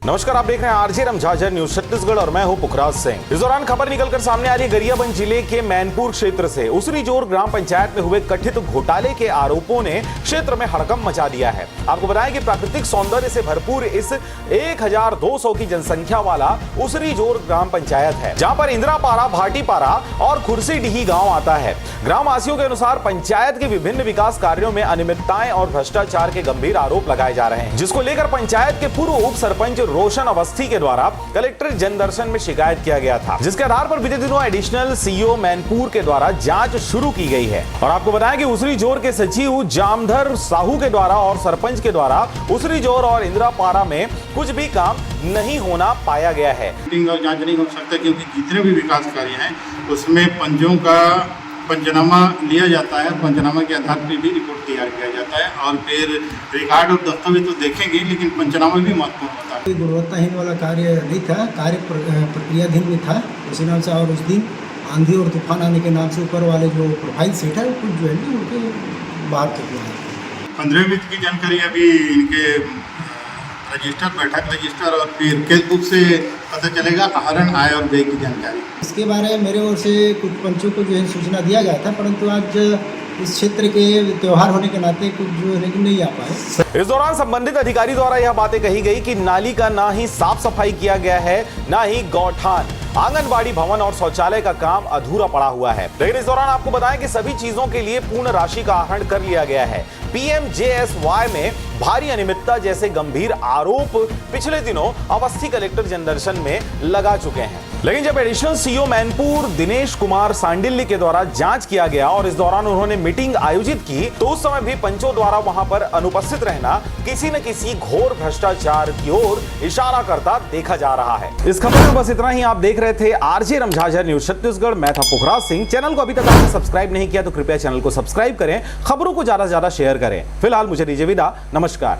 नमस्कार, आप देख रहे हैं आरजे रमझाझर न्यूज छत्तीसगढ़ और मैं हूं पुखराज सिंह। इस दौरान खबर निकलकर सामने आ रही है गरियाबंद जिले के मैनपुर क्षेत्र से। उसरी जोर ग्राम पंचायत में हुए कथित घोटाले के आरोपों ने क्षेत्र में हड़कंप मचा दिया है। आपको बताएं कि प्राकृतिक सौंदर्य से भरपूर इस 1200 की जनसंख्या वाला उसरी जोर ग्राम पंचायत है, जहां पर इंदिरापारा, भाटीपारा और खुर्सीडीही गांव आता है। ग्रामवासियों के अनुसार पंचायत के विभिन्न विकास कार्यों में अनियमितताएं और भ्रष्टाचार के गंभीर आरोप लगाए जा रहे हैं, जिसको लेकर पंचायत के पूर्व उप सरपंच रोशन अवस्थी के द्वारा कलेक्टर जनदर्शन में शिकायत किया गया था, जिसके आधार पर बीते दिनों एडिशनल सीईओ मैनपुर के द्वारा जांच शुरू की गई है। और आपको बताएं कि उसरी जोर के सचिव जामधर साहू के द्वारा और सरपंच के द्वारा उसरी जोर और इंदिरापारा में कुछ भी काम नहीं होना पाया गया है। और जांच नहीं हो सकता क्योंकि जितने भी विकास कार्य हैं उसमें पंचों का पंचनामा लिया जाता है। पंचनामा के आधार पर भी रिपोर्ट तैयार किया जाता है और फिर रिकॉर्ड और दस्तावेज तो देखेंगे, लेकिन पंचनामा भी महत्वपूर्ण होता है। गुणवत्ताहीन वाला कार्य नहीं था, कार्य प्रक्रियाधीन में था उसी नाम से। और उस दिन आंधी और तूफान आने के नाम से ऊपर वाले जो प्रोफाइल सेट है कुछ जो है उनके बाहर तक हुआ है। 15 मिनट की जानकारी अभी इनके रजिस्टर, बैठक रजिस्टर और फिर केस बुक से पता चलेगा आहरण, आय और व्यय की जानकारी। इसके बारे में मेरे ओर से कुछ पंचों को जो है सूचना दिया गया था, परंतु आज इस क्षेत्र के त्योहार होने के नाते कुछ जो है नहीं आ पाए। इस दौरान संबंधित अधिकारी द्वारा यह बातें कही गई कि नाली का ना ही साफ सफाई किया गया है, ना ही गौठान, आंगनबाड़ी भवन और शौचालय का काम अधूरा पड़ा हुआ है। लेकिन इस दौरान आपको बताएं कि सभी चीजों के लिए पूर्ण राशि का आहरण कर लिया गया है। पीएमजेएसवाई में भारी अनियमितता जैसे गंभीर आरोप पिछले दिनों अवस्थी कलेक्टर जनदर्शन में लगा चुके हैं। लेकिन जब एडिशनल सीईओ मैनपुर दिनेश कुमार सांडिल्य के द्वारा जांच किया गया और इस दौरान उन्होंने मीटिंग आयोजित की, तो उस समय भी पंचों द्वारा वहां पर अनुपस्थित रहना किसी न किसी घोर भ्रष्टाचार की ओर इशारा करता देखा जा रहा है। इस खबर में बस इतना ही। आप देख रहे थे आरजे रमझाझर न्यूज छत्तीसगढ़। मैं था पुखराज सिंह। चैनल को अभी तक आपने सब्सक्राइब नहीं किया तो कृपया चैनल को सब्सक्राइब करें, खबरों को ज्यादा से ज्यादा शेयर करें। फिलहाल मुझे दीजिए विदा, नमस्कार।